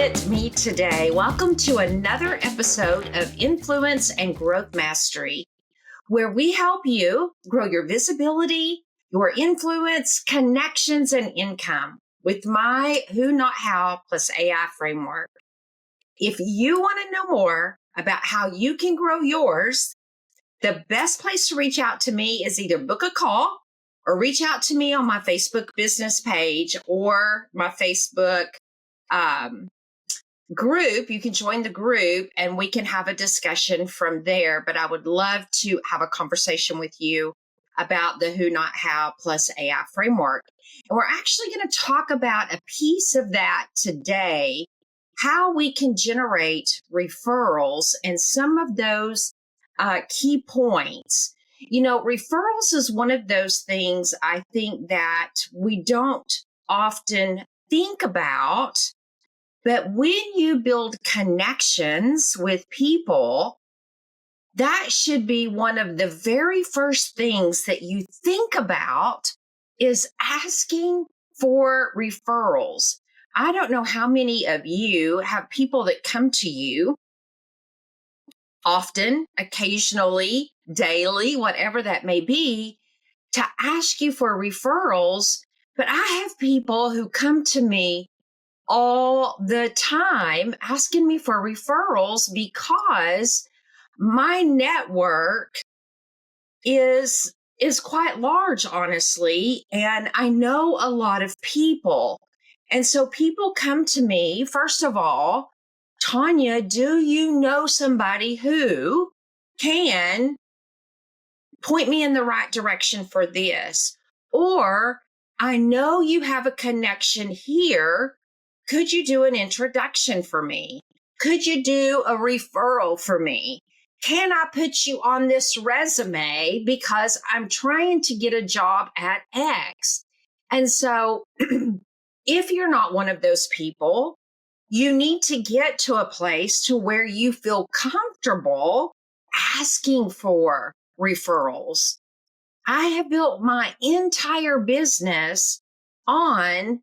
visit me today. Welcome to another episode of Influence and Growth Mastery, where we help you grow your visibility, your influence, connections, and income with my Who Not How plus AI framework. If you want to know more about how you can grow yours, the best place to reach out to me is either book a call or reach out to me on my Facebook business page or my Facebook group. You can join the group and we can have a discussion from there. But I would love to have a conversation with you about the Who Not How plus AI framework. And we're actually going to talk about a piece of that today, how we can generate referrals and some of those key points. You know, referrals is one of those things I think that we don't often think about. But when you build connections with people, that should be one of the very first things that you think about is asking for referrals. I don't know how many of you have people that come to you often, occasionally, daily, whatever that may be, to ask you for referrals. But I have people who come to me all the time asking me for referrals because my network is quite large, honestly, and I know a lot of people. And so people come to me, first of all, Tonya, do you know somebody who can point me in the right direction for this? Or I know you have a connection here. Could you do an introduction for me? Could you do a referral for me? Can I put you on this resume because I'm trying to get a job at X? And so if you're not one of those people, you need to get to a place to where you feel comfortable asking for referrals. I have built my entire business on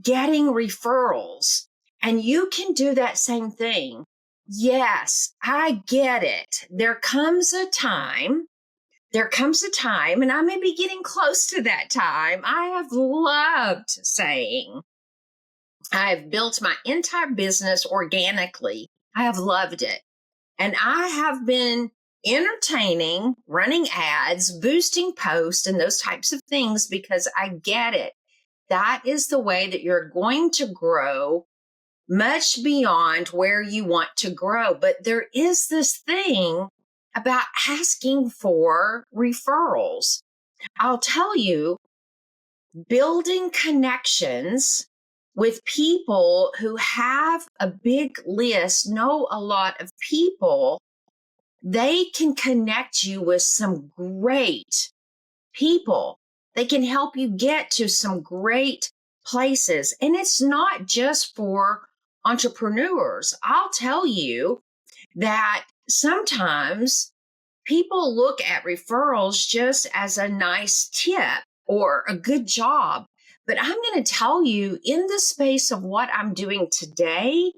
getting referrals, and you can do that same thing. Yes, I get it. There comes a time, and I may be getting close to that time. I have loved saying, I've built my entire business organically. I have loved it. And I have been entertaining, running ads, boosting posts, and those types of things because I get it. That is the way that you're going to grow much beyond where you want to grow. But there is this thing about asking for referrals. I'll tell you, building connections with people who have a big list, know a lot of people, they can connect you with some great people. They can help you get to some great places. And it's not just for entrepreneurs. I'll tell you that sometimes people look at referrals just as a nice tip or a good job. But I'm going to tell you, in the space of what I'm doing today,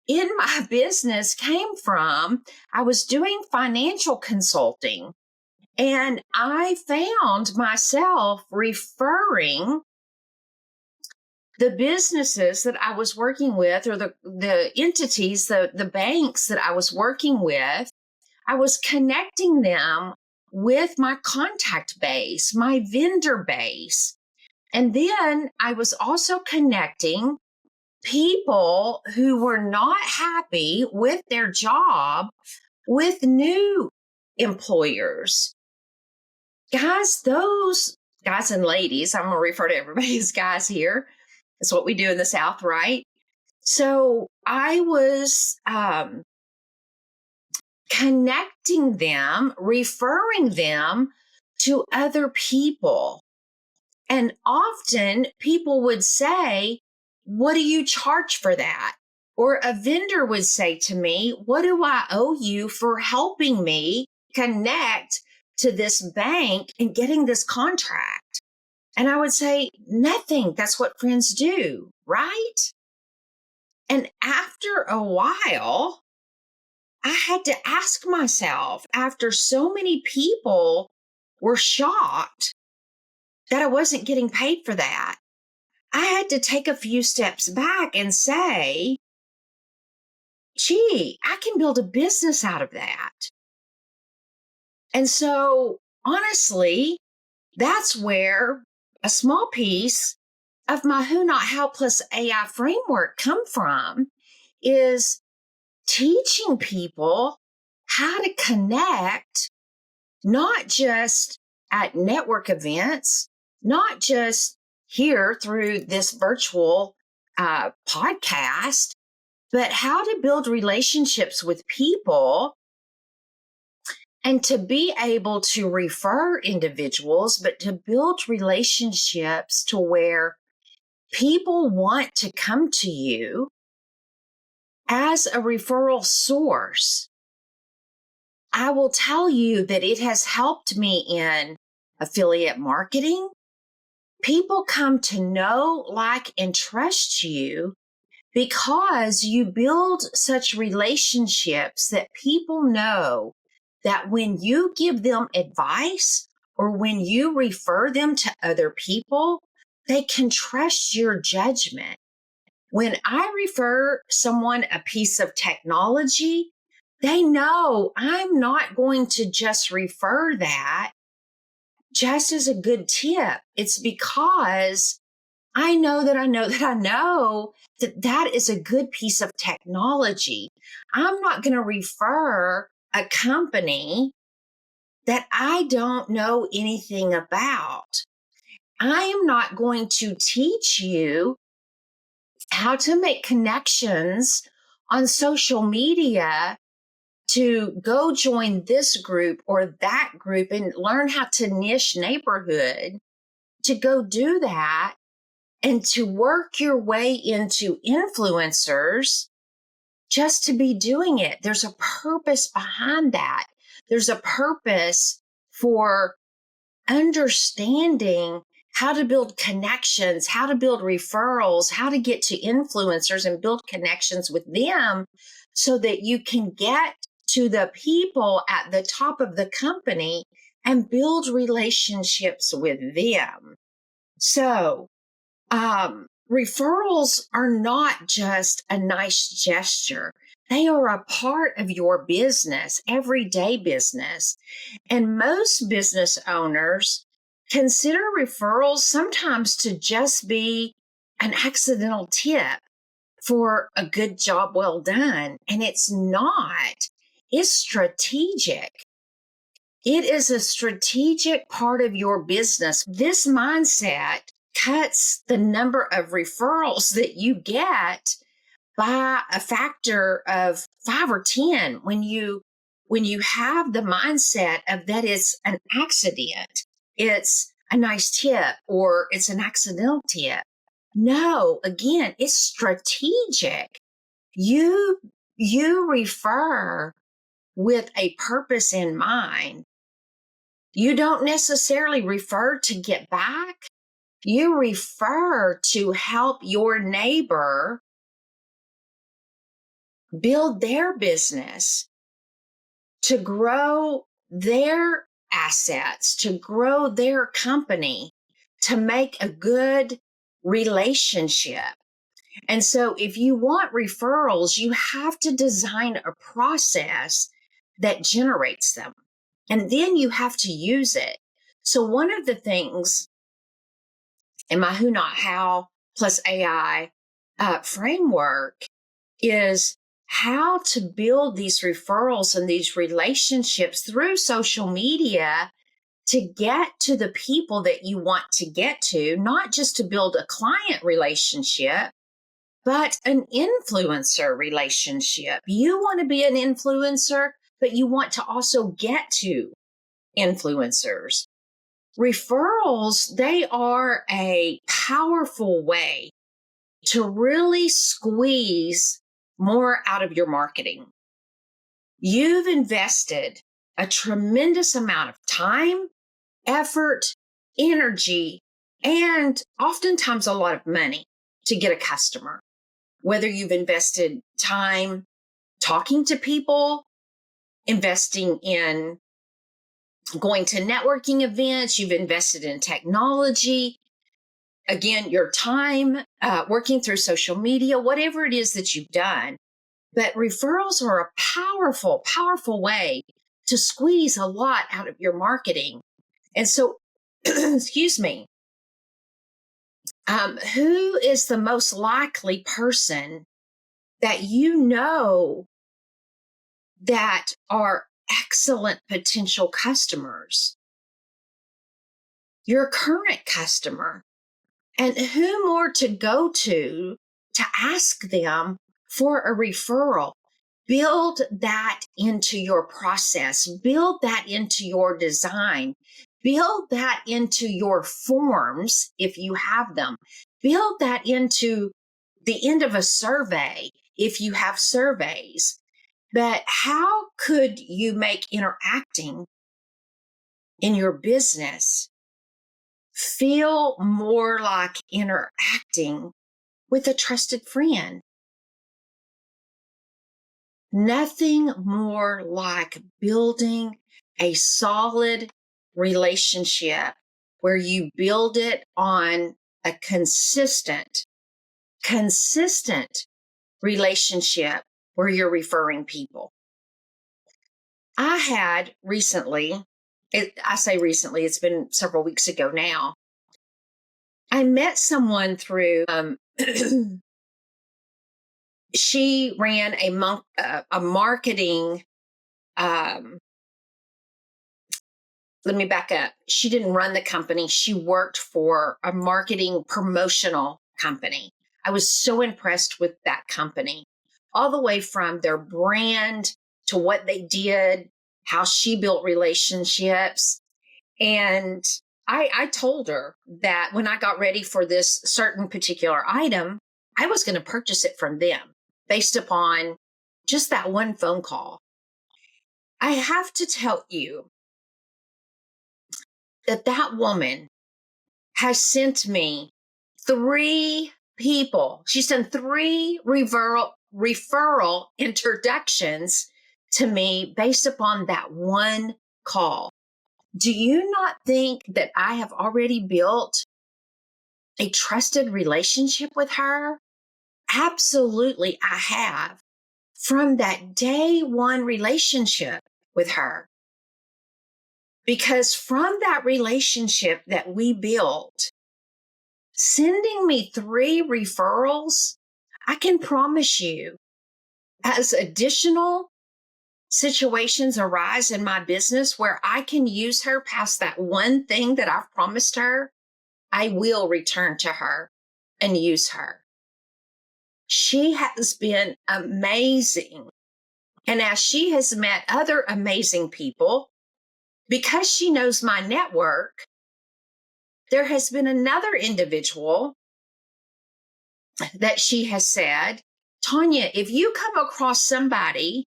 in my business came from, I was doing financial consulting. And I found myself referring the businesses that I was working with, or the entities, the banks that I was working with. I was connecting them with my contact base, my vendor base. And then I was also connecting people who were not happy with their job with new employers. Guys, those guys and ladies, I'm going to refer to everybody as guys here. That's what we do in the South, right? So I was connecting them, referring them to other people. And often people would say, what do you charge for that? Or a vendor would say to me, what do I owe you for helping me connect to this bank and getting this contract? And I would say, nothing. That's what friends do, right? And after a while, I had to ask myself, after so many people were shocked that I wasn't getting paid for that, I had to take a few steps back and say, gee, I can build a business out of that. And so, honestly, that's where a small piece of my Who Not How plus AI framework come from, is teaching people how to connect, not just at network events, not just here through this virtual podcast, but how to build relationships with people and to be able to refer individuals, but to build relationships to where people want to come to you as a referral source. I will tell you that it has helped me in affiliate marketing. People come to know, like, and trust you because you build such relationships that people know that when you give them advice or when you refer them to other people, they can trust your judgment. When I refer someone a piece of technology, they know I'm not going to just refer that just as a good tip. It's because I know that that is a good piece of technology. I'm not going to refer a company that I don't know anything about. I am not going to teach you how to make connections on social media to go join this group or that group and learn how to niche neighborhood, to go do that and to work your way into influencers just to be doing it. There's a purpose behind that. There's a purpose for understanding how to build connections, how to build referrals, how to get to influencers and build connections with them so that you can get to the people at the top of the company and build relationships with them. So, referrals are not just a nice gesture. They are a part of your business, everyday business. And most business owners consider referrals sometimes to just be an accidental tip for a good job well done. And it's not. It's strategic. It is a strategic part of your business. This mindset cuts the number of referrals that you get by a factor of 5 or 10 when you have the mindset of that it's an accident, it's a nice tip, or it's an accidental tip. No, again, it's strategic. You refer with a purpose in mind. You don't necessarily refer to get back. You refer to help your neighbor build their business, to grow their assets, to grow their company, to make a good relationship. And so if you want referrals, you have to design a process that generates them. And then you have to use it. So one of the things in my Who Not How plus AI framework is how to build these referrals and these relationships through social media to get to the people that you want to get to, not just to build a client relationship, but an influencer relationship. You want to be an influencer, but you want to also get to influencers. Referrals, they are a powerful way to really squeeze more out of your marketing. You've invested a tremendous amount of time, effort, energy, and oftentimes a lot of money to get a customer. whether you've invested time talking to people, investing in going to networking events, you've invested in technology, again, your time, working through social media, whatever it is that you've done. But referrals are a powerful, powerful way to squeeze a lot out of your marketing. And so, excuse me, who is the most likely person that you know that are excellent potential customers? Your current customer. And who more to go to ask them for a referral? Build that into your process. Build that into your design. Build that into your forms if you have them. Build that into the end of a survey if you have surveys. But how could you make interacting in your business feel more like interacting with a trusted friend? Nothing more like building a solid relationship where you build it on a consistent relationship where you're referring people. I had recently, I say recently, it's been several weeks ago now, I met someone through, she ran a marketing, let me back up. She didn't run the company. She worked for a marketing promotional company. I was so impressed with that company, all the way from their brand to what they did, how she built relationships. And I told her that when I got ready for this certain particular item, I was going to purchase it from them based upon just that one phone call. I have to tell you that woman has sent me 3 people. She's done 3 referral introductions to me based upon that one call. Do you not think that I have already built a trusted relationship with her? Absolutely, I have. From that day one relationship with her. Because from that relationship that we built, sending me 3 referrals, I can promise you, as additional situations arise in my business where I can use her past that one thing that I've promised her, I will return to her and use her. She has been amazing. And as she has met other amazing people, because she knows my network, there has been another individual that she has said, Tonya, if you come across somebody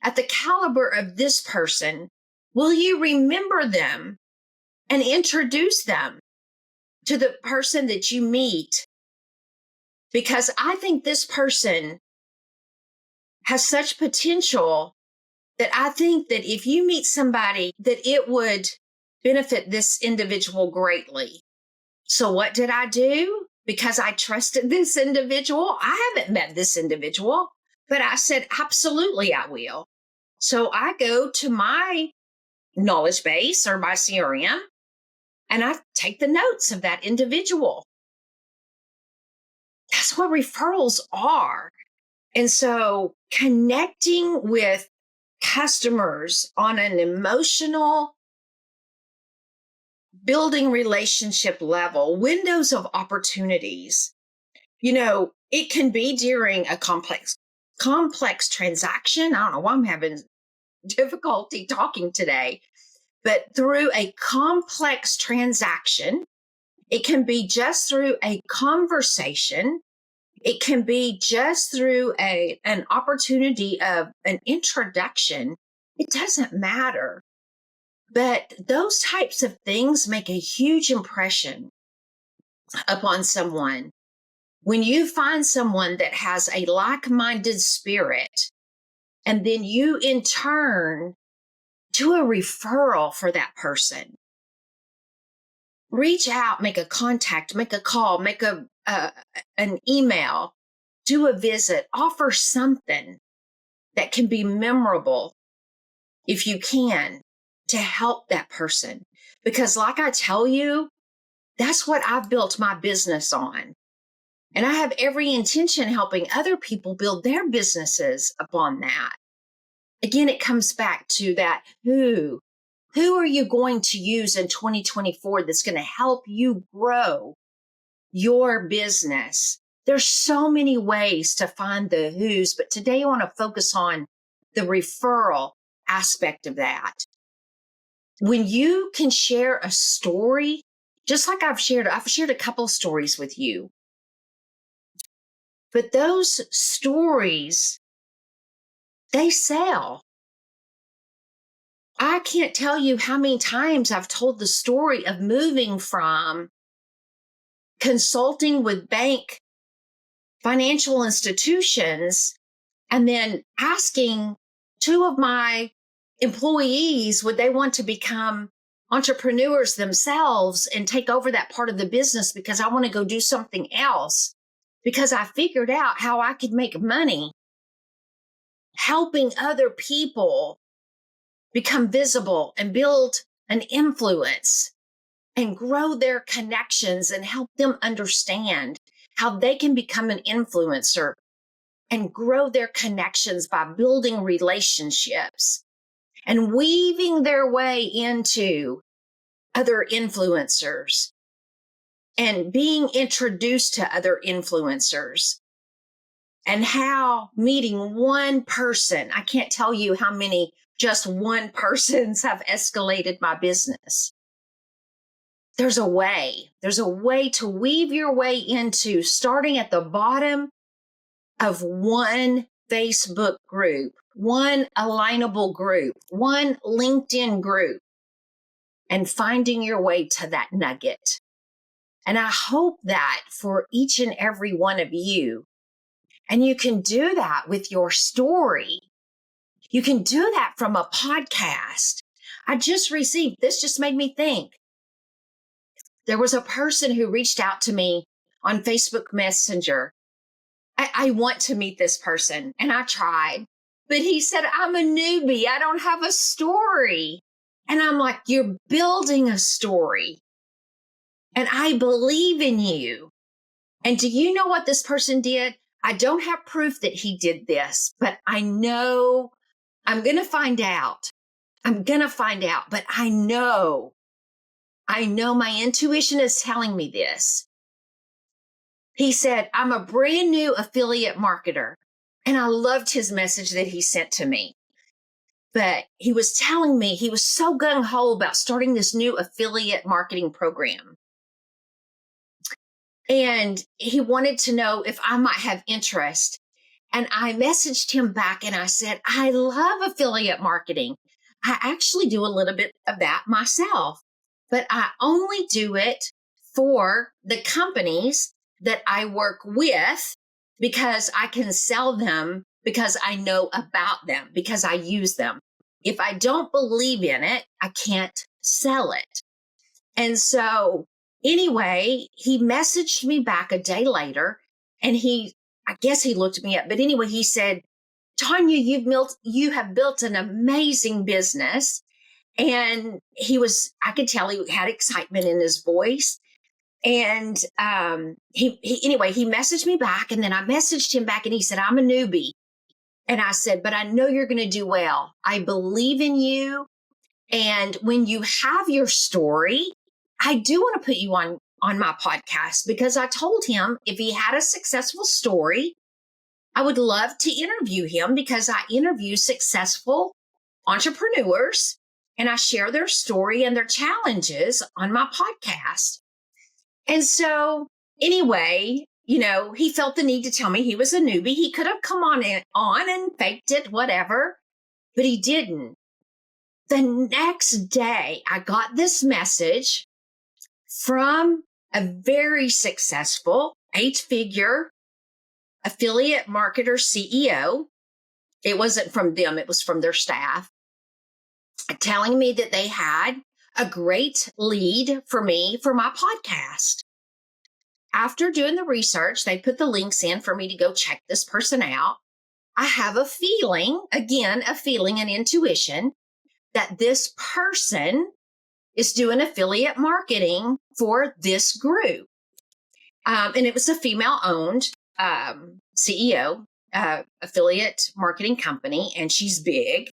at the caliber of this person, will you remember them and introduce them to the person that you meet? Because I think this person has such potential that I think that if you meet somebody, that it would benefit this individual greatly. So what did I do? Because I trusted this individual. I haven't met this individual, but I said, absolutely, I will. So I go to my knowledge base or my CRM and I take the notes of that individual. That's what referrals are. And so connecting with customers on an emotional, building relationship level, windows of opportunities, it can be during a complex transaction. I don't know why I'm having difficulty talking today, but through a complex transaction, it can be just through a conversation. It can be just through an opportunity of an introduction. It doesn't matter. But those types of things make a huge impression upon someone. When you find someone that has a like-minded spirit, and then you in turn do a referral for that person, reach out, make a contact, make a call, make an email, do a visit, offer something that can be memorable if you can to help that person. Because like I tell you, that's what I've built my business on. And I have every intention helping other people build their businesses upon that. Again, it comes back to that who are you going to use in 2024 that's going to help you grow your business? There's so many ways to find the who's, but today I want to focus on the referral aspect of that. When you can share a story, just like I've shared a couple of stories with you, but those stories, they sell. I can't tell you how many times I've told the story of moving from consulting with bank financial institutions and then asking two of my employees, would they want to become entrepreneurs themselves and take over that part of the business because I want to go do something else, because I figured out how I could make money helping other people become visible and build an influence and grow their connections and help them understand how they can become an influencer and grow their connections by building relationships and weaving their way into other influencers and being introduced to other influencers, and how meeting one person, I can't tell you how many just one persons have escalated my business. There's a way to weave your way into starting at the bottom of one Facebook group, one alignable group, one LinkedIn group, and finding your way to that nugget. And I hope that for each and every one of you, and you can do that with your story. You can do that from a podcast. I just received, this just made me think. There was a person who reached out to me on Facebook Messenger. I want to meet this person, and I tried, but he said, I'm a newbie. I don't have a story. And I'm like, you're building a story, and I believe in you. And do you know what this person did? I don't have proof that he did this, but I know I'm going to find out. But I know my intuition is telling me this. He said, I'm a brand new affiliate marketer. And I loved his message that he sent to me. But he was telling me he was so gung-ho about starting this new affiliate marketing program. And he wanted to know if I might have interest. And I messaged him back and I said, I love affiliate marketing. I actually do a little bit of that myself, but I only do it for the companies that I work with because I can sell them, because I know about them, because I use them. If I don't believe in it, I can't sell it. And so anyway, he messaged me back a day later, and I guess he looked me up, but anyway, he said, Tonya, you have built an amazing business. And I could tell he had excitement in his voice. And he messaged me back, and then I messaged him back, and he said, I'm a newbie. And I said, but I know you're going to do well. I believe in you. And when you have your story, I do want to put you on my podcast, because I told him if he had a successful story, I would love to interview him, because I interview successful entrepreneurs and I share their story and their challenges on my podcast. And so anyway, he felt the need to tell me he was a newbie. He could have come on and faked it, whatever, but he didn't. The next day, I got this message from a very successful 8-figure affiliate marketer CEO. It wasn't from them, it was from their staff, telling me that they had a great lead for me for my podcast. After doing the research, they put the links in for me to go check this person out. I have a feeling, again, an intuition, that this person is doing affiliate marketing for this group. And it was a female-owned CEO, affiliate marketing company, and she's big.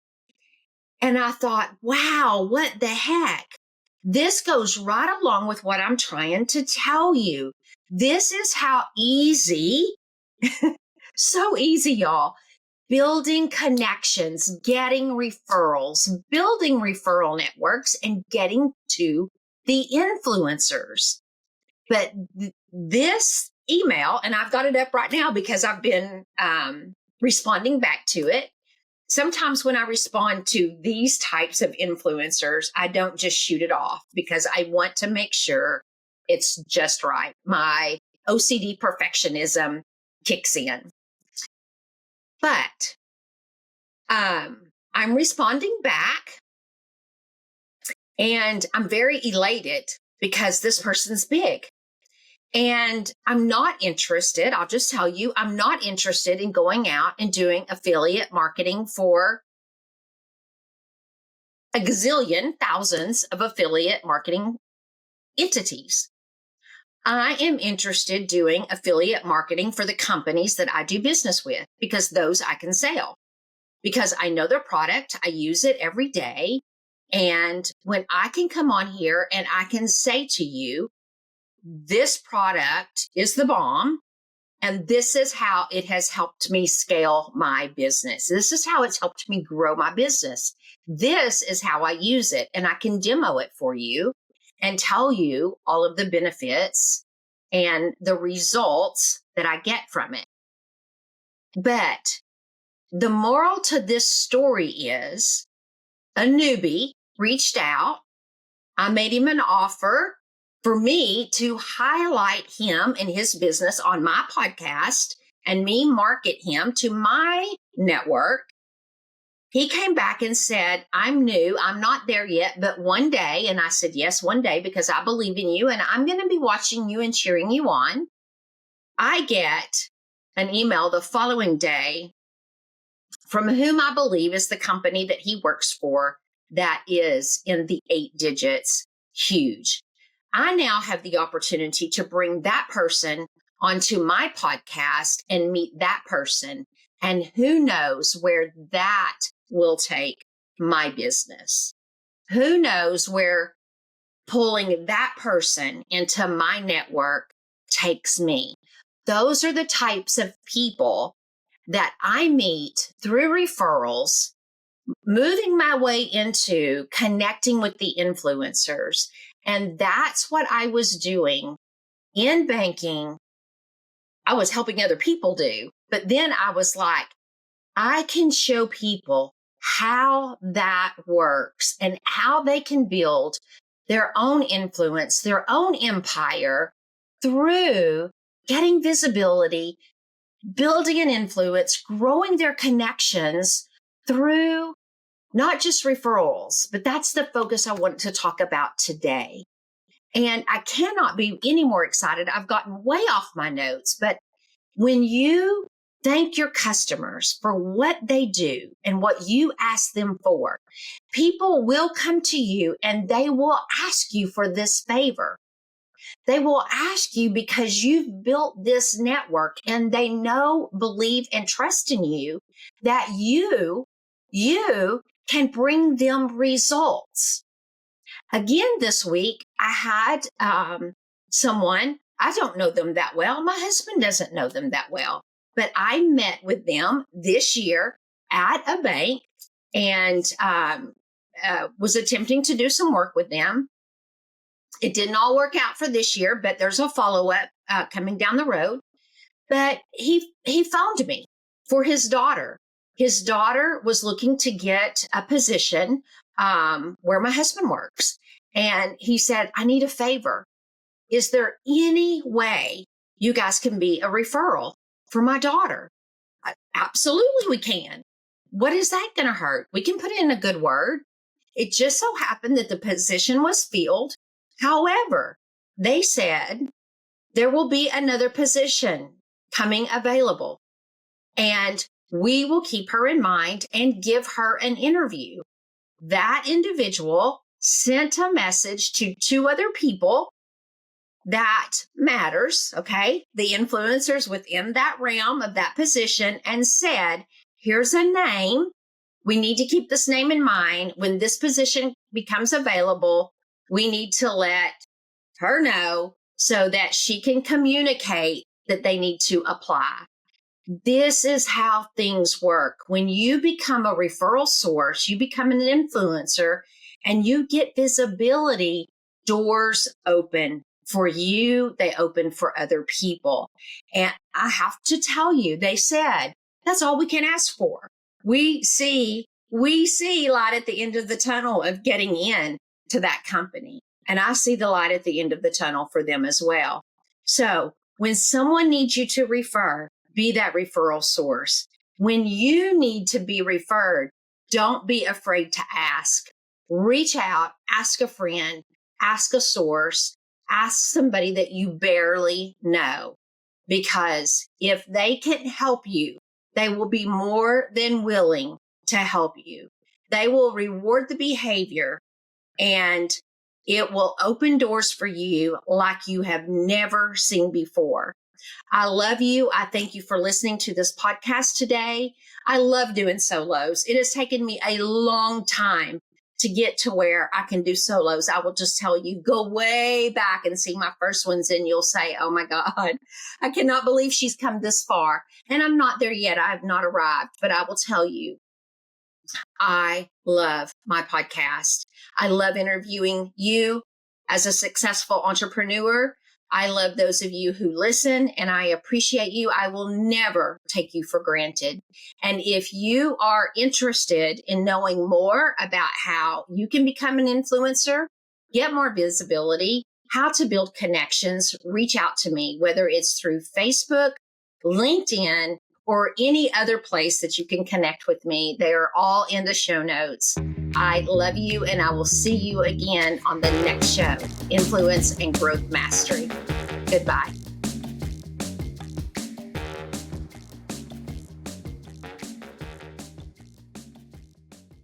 And I thought, wow, what the heck? This goes right along with what I'm trying to tell you. This is how easy, so easy, y'all, building connections, getting referrals, building referral networks, and getting to the influencers. But this email, and I've got it up right now because I've been responding back to it. Sometimes when I respond to these types of influencers, I don't just shoot it off because I want to make sure it's just right. My OCD perfectionism kicks in. But I'm responding back, and I'm very elated because this person's big. And I'm not interested, I'll just tell you, I'm not interested in going out and doing affiliate marketing for a gazillion, thousands of affiliate marketing entities. I am interested doing affiliate marketing for the companies that I do business with because those I can sell. Because I know their product, I use it every day. And when I can come on here and I can say to you, this product is the bomb, and this is how it has helped me scale my business. This is how it's helped me grow my business. This is how I use it, and I can demo it for you and tell you all of the benefits and the results that I get from it. But the moral to this story is a newbie reached out. I made him an offer for me to highlight him and his business on my podcast and me market him to my network. He came back and said, I'm new. I'm not there yet, but one day. And I said, yes, one day, because I believe in you and I'm going to be watching you and cheering you on. I get an email the following day from whom I believe is the company that he works for that is in the 8 digits, huge. I now have the opportunity to bring that person onto my podcast and meet that person. And who knows where that will take my business? Who knows where pulling that person into my network takes me? Those are the types of people that I meet through referrals, moving my way into connecting with the influencers. And that's what I was doing in banking. I was helping other people do. But then I was like, I can show people how that works and how they can build their own influence, their own empire through getting visibility, building an influence, growing their connections through not just referrals, but that's the focus I want to talk about today. And I cannot be any more excited. I've gotten way off my notes, but when you thank your customers for what they do and what you ask them for, people will come to you and they will ask you for this favor. They will ask you because you've built this network and they know, believe, and trust in you that you can bring them results. Again, this week, I had someone, I don't know them that well. My husband doesn't know them that well, but I met with them this year at a bank and was attempting to do some work with them. It didn't all work out for this year, but there's a follow-up coming down the road. But he phoned me for his daughter. His daughter was looking to get a position where my husband works. And he said, I need a favor. Is there any way you guys can be a referral for my daughter. Absolutely, we can. What is that going to hurt? We can put in a good word. It just so happened that the position was filled. However, they said there will be another position coming available, and we will keep her in mind and give her an interview. That individual sent a message to 2 other people that matters, okay? The influencers within that realm of that position, and said, here's a name. We need to keep this name in mind. When this position becomes available, we need to let her know so that she can communicate that they need to apply. This is how things work. When you become a referral source, you become an influencer, and you get visibility, doors open for you. They open for other people. And I have to tell you, they said, that's all we can ask for. We see light at the end of the tunnel of getting in to that company. And I see the light at the end of the tunnel for them as well. So when someone needs you to refer, be that referral source. When you need to be referred, don't be afraid to ask. Reach out, ask a friend, ask a source, ask somebody that you barely know. Because if they can help you, they will be more than willing to help you. They will reward the behavior, and it will open doors for you like you have never seen before. I love you. I thank you for listening to this podcast today. I love doing solos. It has taken me a long time to get to where I can do solos. I will just tell you, go way back and see my first ones, and you'll say, oh my God, I cannot believe she's come this far. And I'm not there yet. I have not arrived, but I will tell you, I love my podcast. I love interviewing you as a successful entrepreneur. I love those of you who listen, and I appreciate you. I will never take you for granted. And if you are interested in knowing more about how you can become an influencer, get more visibility, how to build connections, reach out to me, whether it's through Facebook, LinkedIn, or any other place that you can connect with me. They are all in the show notes. I love you, and I will see you again on the next show, Influence and Growth Mastery. Goodbye.